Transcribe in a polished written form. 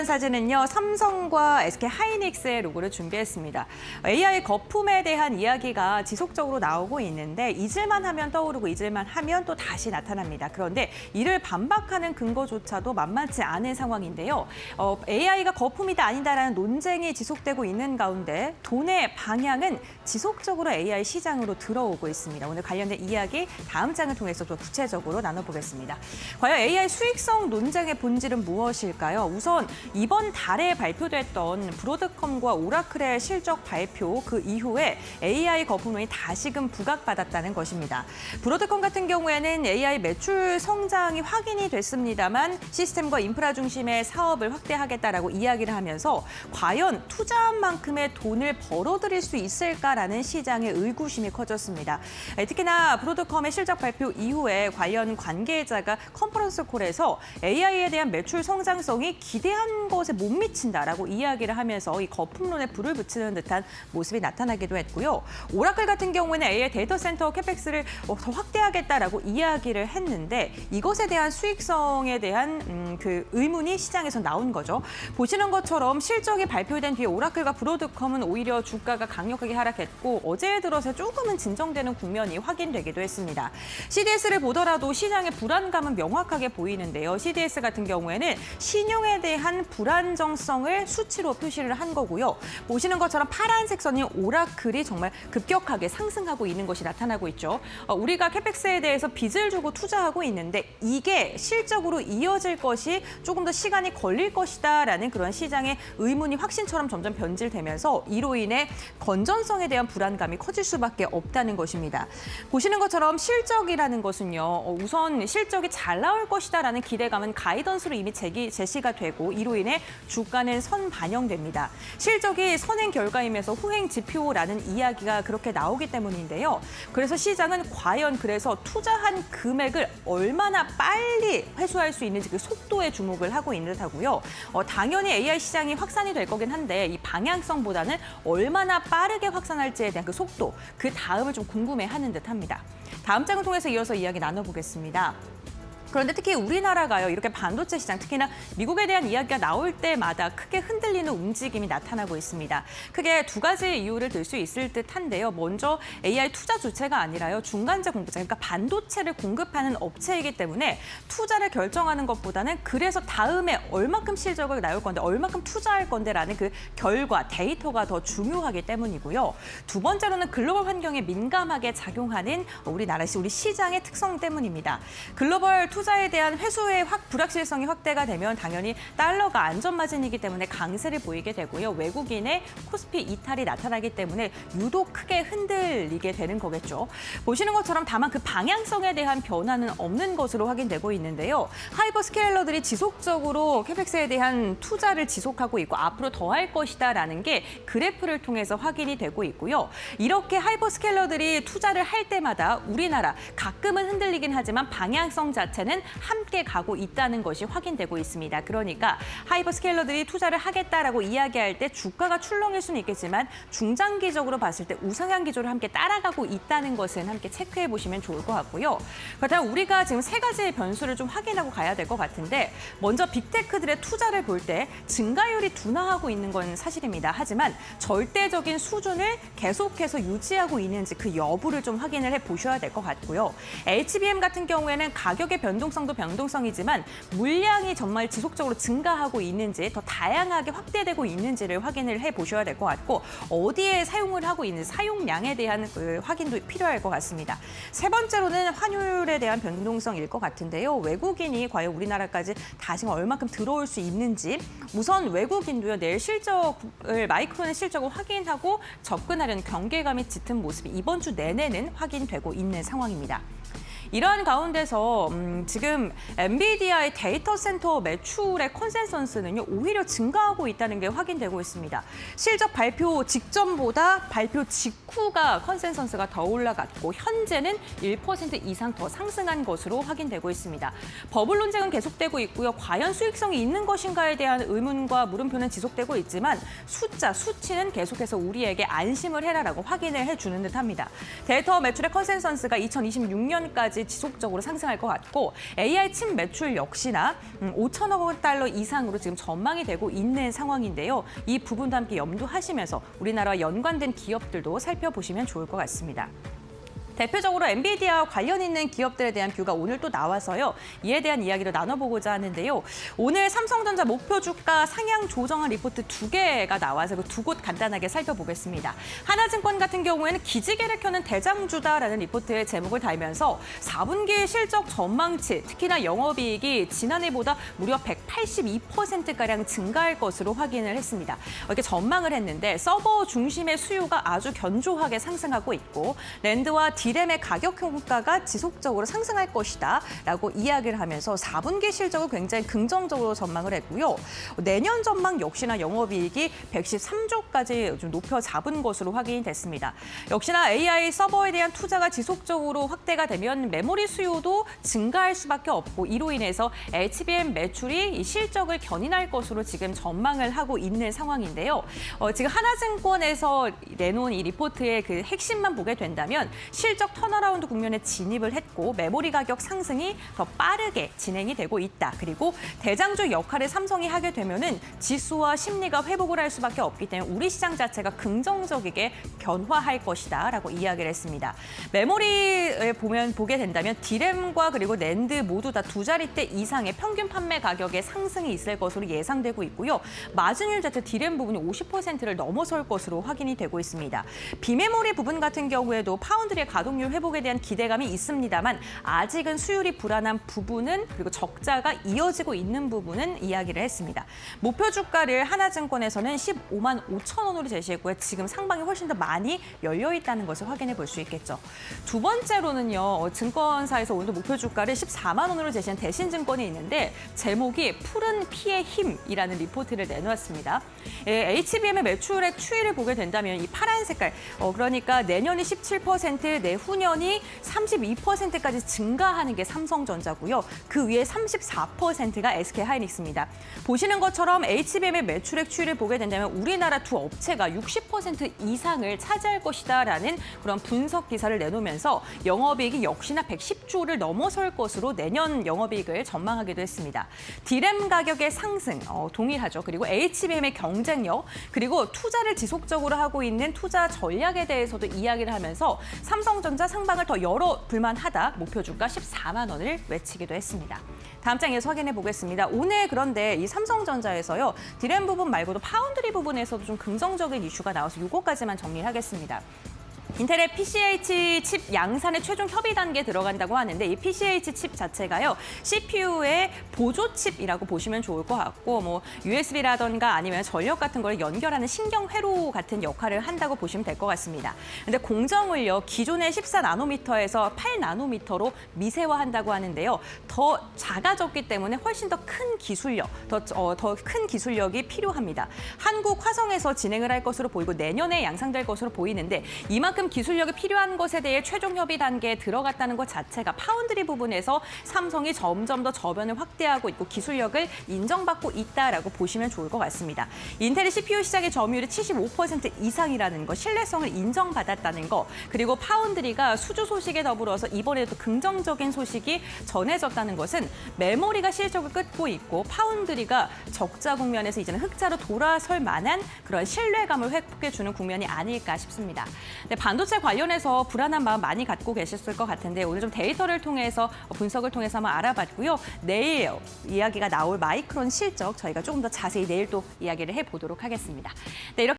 사진은요, 삼성과 SK 하이닉스의 로고를 준비했습니다. AI 거품에 대한 이야기가 지속적으로 나오고 있는데 잊을만 하면 떠오르고 잊을만 하면 또 다시 나타납니다. 그런데 이를 반박하는 근거조차도 만만치 않은 상황인데요. AI가 거품이다 아니다라는 논쟁이 지속되고 있는 가운데 돈의 방향은 지속적으로 AI 시장으로 들어오고 있습니다. 오늘 관련된 이야기 다음 장을 통해서 또 구체적으로 나눠보겠습니다. 과연 AI 수익성 논쟁의 본질은 무엇일까요? 우선 이번 달에 발표됐던 브로드컴과 오라클의 실적 발표 그 이후에 AI 거품론이 다시금 부각받았다는 것입니다. 브로드컴 같은 경우에는 AI 매출 성장이 확인이 됐습니다만 시스템과 인프라 중심의 사업을 확대하겠다라고 이야기를 하면서 과연 투자한 만큼의 돈을 벌어들일 수 있을까라는 시장의 의구심이 커졌습니다. 특히나 브로드컴의 실적 발표 이후에 관련 관계자가 컨퍼런스 콜에서 AI에 대한 매출 성장성이 기대한 것에 못 미친다라고 이야기를 하면서 이 거품론에 불을 붙이는 듯한 모습이 나타나기도 했고요. 오라클 같은 경우에는 AI 데이터 센터 캐펙스를 더 확대하겠다라고 이야기를 했는데 이것에 대한 수익성에 대한 그 의문이 시장에서 나온 거죠. 보시는 것처럼 실적이 발표된 뒤에 오라클과 브로드컴은 오히려 주가가 강력하게 하락했고 어제 들어서 조금은 진정되는 국면이 확인되기도 했습니다. CDS를 보더라도 시장의 불안감은 명확하게 보이는데요. CDS 같은 경우에는 신용에 대한 불안정성을 수치로 표시를 한 거고요. 보시는 것처럼 파란색 선이 오라클이 정말 급격하게 상승하고 있는 것이 나타나고 있죠. 우리가 캐펙스에 대해서 빚을 주고 투자하고 있는데 이게 실적으로 이어질 것이 조금 더 시간이 걸릴 것이다라는 그런 시장의 의문이 확신처럼 점점 변질되면서 이로 인해 건전성에 대한 불안감이 커질 수밖에 없다는 것입니다. 보시는 것처럼 실적이라는 것은요. 우선 실적이 잘 나올 것이다라는 기대감은 가이던스로 이미 제시가 되고 이로 인해 주가는 선반영됩니다. 실적이 선행 결과이면서 후행 지표라는 이야기가 그렇게 나오기 때문인데요. 그래서 시장은 과연 그래서 투자한 금액을 얼마나 빨리 회수할 수 있는지 그 속도에 주목을 하고 있는 듯하고요. 당연히 AI 시장이 확산이 될 거긴 한데 이 방향성보다는 얼마나 빠르게 확산할지에 대한 그 속도, 그 다음을 좀 궁금해하는 듯합니다. 다음 장을 통해서 이어서 이야기 나눠보겠습니다. 그런데 특히 우리나라가요, 이렇게 반도체 시장, 특히나 미국에 대한 이야기가 나올 때마다 크게 흔들리는 움직임이 나타나고 있습니다. 크게 두 가지 이유를 들 수 있을 듯한데요. 먼저 AI 투자 주체가 아니라요, 중간재 공급자, 그러니까 반도체를 공급하는 업체이기 때문에 투자를 결정하는 것보다는 그래서 다음에 얼마큼 실적을 나올 건데, 얼마큼 투자할 건데라는 그 결과, 데이터가 더 중요하기 때문이고요. 두 번째로는 글로벌 환경에 민감하게 작용하는 우리 시장의 특성 때문입니다. 글로벌 투자에 대한 회수의 불확실성이 확대가 되면 당연히 달러가 안전마진이기 때문에 강세를 보이게 되고요. 외국인의 코스피 이탈이 나타나기 때문에 유독 크게 흔들리게 되는 거겠죠. 보시는 것처럼 다만 그 방향성에 대한 변화는 없는 것으로 확인되고 있는데요. 하이퍼스케일러들이 지속적으로 캐펙스에 대한 투자를 지속하고 있고 앞으로 더 할 것이다라는 게 그래프를 통해서 확인이 되고 있고요. 이렇게 하이퍼스케일러들이 투자를 할 때마다 우리나라 가끔은 흔들리긴 하지만 방향성 자체는 함께 가고 있다는 것이 확인되고 있습니다. 그러니까 하이퍼스케일러들이 투자를 하겠다라고 이야기할 때 주가가 출렁일 수는 있겠지만 중장기적으로 봤을 때 우상향 기조를 함께 따라가고 있다는 것은 함께 체크해 보시면 좋을 것 같고요. 그렇다면 우리가 지금 세 가지의 변수를 좀 확인하고 가야 될 것 같은데 먼저 빅테크들의 투자를 볼 때 증가율이 둔화하고 있는 건 사실입니다. 하지만 절대적인 수준을 계속해서 유지하고 있는지 그 여부를 좀 확인을 해 보셔야 될 것 같고요. HBM 같은 경우에는 가격의 변동성도 변동성이지만 물량이 정말 지속적으로 증가하고 있는지 더 다양하게 확대되고 있는지를 확인을 해보셔야 될 것 같고 어디에 사용을 하고 있는지 사용량에 대한 확인도 필요할 것 같습니다. 세 번째로는 환율에 대한 변동성일 것 같은데요. 외국인이 과연 우리나라까지 다시 얼마큼 들어올 수 있는지 우선 외국인도요. 내일 실적을 마이크론의 실적을 확인하고 접근하려는 경계감이 짙은 모습이 이번 주 내내는 확인되고 있는 상황입니다. 이러한 가운데서 지금 엔비디아의 데이터 센터 매출의 컨센서스는요, 오히려 증가하고 있다는 게 확인되고 있습니다. 실적 발표 직전보다 발표 직후가 컨센서스가 더 올라갔고 현재는 1% 이상 더 상승한 것으로 확인되고 있습니다. 버블 논쟁은 계속되고 있고요. 과연 수익성이 있는 것인가에 대한 의문과 물음표는 지속되고 있지만 수치는 계속해서 우리에게 안심을 해라라고 확인을 해주는 듯합니다. 데이터 매출의 컨센서스가 2026년까지 매출이 지속적으로 상승할 것 같고 AI 칩 매출 역시나 5천억 달러 이상으로 지금 전망이 되고 있는 상황인데요. 이 부분도 함께 염두하시면서 우리나라와 연관된 기업들도 살펴보시면 좋을 것 같습니다. 대표적으로 엔비디아와 관련 있는 기업들에 대한 뷰가 오늘 또 나와서요. 이에 대한 이야기를 나눠보고자 하는데요. 오늘 삼성전자 목표 주가 상향 조정한 리포트 2개가 나와서 그 두 곳 간단하게 살펴보겠습니다. 하나증권 같은 경우에는 기지개를 켜는 대장주다라는 리포트의 제목을 달면서 4분기 실적 전망치, 특히나 영업이익이 지난해보다 무려 182%가량 증가할 것으로 확인을 했습니다. 이렇게 전망을 했는데 서버 중심의 수요가 아주 견조하게 상승하고 있고 랜드와 디램의 가격 효과가 지속적으로 상승할 것이다 라고 이야기를 하면서 4분기 실적을 굉장히 긍정적으로 전망을 했고요. 내년 전망 역시나 영업이익이 113조까지 좀 높여 잡은 것으로 확인이 됐습니다. 역시나 AI 서버에 대한 투자가 지속적으로 확대가 되면 메모리 수요도 증가할 수밖에 없고 이로 인해서 HBM 매출이 이 실적을 견인할 것으로 지금 전망을 하고 있는 상황인데요. 지금 하나증권에서 내놓은 이 리포트의 그 핵심만 보게 된다면 실적 턴어라운드 국면에 진입을 했고 메모리 가격 상승이 더 빠르게 진행이 되고 있다. 그리고 대장주 역할을 삼성이 하게 되면은 지수와 심리가 회복을 할 수밖에 없기 때문에 우리 시장 자체가 긍정적이게 변화할 것이다라고 이야기를 했습니다. 메모리에 보게 된다면 디램과 그리고 낸드 모두 다 두 자릿대 이상의 평균 판매 가격의 상승이 있을 것으로 예상되고 있고요. 마진율 자체 디램 부분이 50%를 넘어설 것으로 확인이 되고 있습니다. 비메모리 부분 같은 경우에도 파운드리의 가동률 회복에 대한 기대감이 있습니다만 아직은 수율이 불안한 부분은 그리고 적자가 이어지고 있는 부분은 이야기를 했습니다. 목표 주가를 하나증권에서는 15만 5천 원으로 제시했고요. 지금 상방이 훨씬 더 많이 열려 있다는 것을 확인해 볼 수 있겠죠. 두 번째로는요. 증권사에서 오늘도 목표 주가를 14만 원으로 제시한 대신증권이 있는데 제목이 푸른 피의 힘이라는 리포트를 내놓았습니다. HBM의 매출액 추이를 보게 된다면 이 파란 색깔 그러니까 내년이 17%, 내후년이 32%까지 증가하는 게 삼성전자고요. 그 위에 34%가 SK하이닉스입니다. 보시는 것처럼 HBM의 매출액 추이를 보게 된다면 우리나라 두 업체가 60% 이상을 차지할 것이다라는 그런 분석 기사를 내놓으면서 영업이익이 역시나 110조를 넘어설 것으로 내년 영업이익을 전망하기도 했습니다. 디램 가격의 상승 동일하죠. 그리고 HBM의 경쟁력 그리고 투자를 지속적으로 하고 있는 투자 전략에 대해서도 이야기를 하면서 삼성전자 상방을 더 열어볼만 하다. 목표 주가 14만 원을 외치기도 했습니다. 다음 장에서 확인해 보겠습니다. 오늘 그런데 이 삼성전자에서요. 디램 부분 말고도 파운드리 부분에서도 좀 긍정적인 이슈가 나와서 이거까지만 정리를 하겠습니다. 인텔의 PCH 칩 양산의 최종 협의 단계에 들어간다고 하는데 이 PCH 칩 자체가요. CPU의 보조 칩이라고 보시면 좋을 것 같고 뭐 USB라던가 아니면 전력 같은 걸 연결하는 신경 회로 같은 역할을 한다고 보시면 될 것 같습니다. 근데 공정을요. 기존의 14나노미터에서 8나노미터로 미세화한다고 하는데요. 더 작아졌기 때문에 훨씬 더 큰 기술력, 더 큰 기술력이 필요합니다. 한국 화성에서 진행을 할 것으로 보이고 내년에 양산될 것으로 보이는데 이만큼 기술력이 필요한 것에 대해 최종 협의 단계에 들어갔다는 것 자체가 파운드리 부분에서 삼성이 점점 더 저변을 확대하고 있고 기술력을 인정받고 있다라고 보시면 좋을 것 같습니다. 인텔의 CPU 시장의 점유율이 75% 이상이라는 것, 신뢰성을 인정받았다는 것, 그리고 파운드리가 수주 소식에 더불어서 이번에도 긍정적인 소식이 전해졌다는 것은 메모리가 실적을 끊고 있고 파운드리가 적자 국면에서 이제는 흑자로 돌아설 만한 그런 신뢰감을 회복해주는 국면이 아닐까 싶습니다. 네, 반도체 관련해서 불안한 마음 많이 갖고 계셨을 것 같은데 오늘 좀 데이터를 통해서 분석을 통해서 한번 알아봤고요. 내일 이야기가 나올 마이크론 실적 저희가 조금 더 자세히 내일 또 이야기를 해보도록 하겠습니다. 네, 이렇게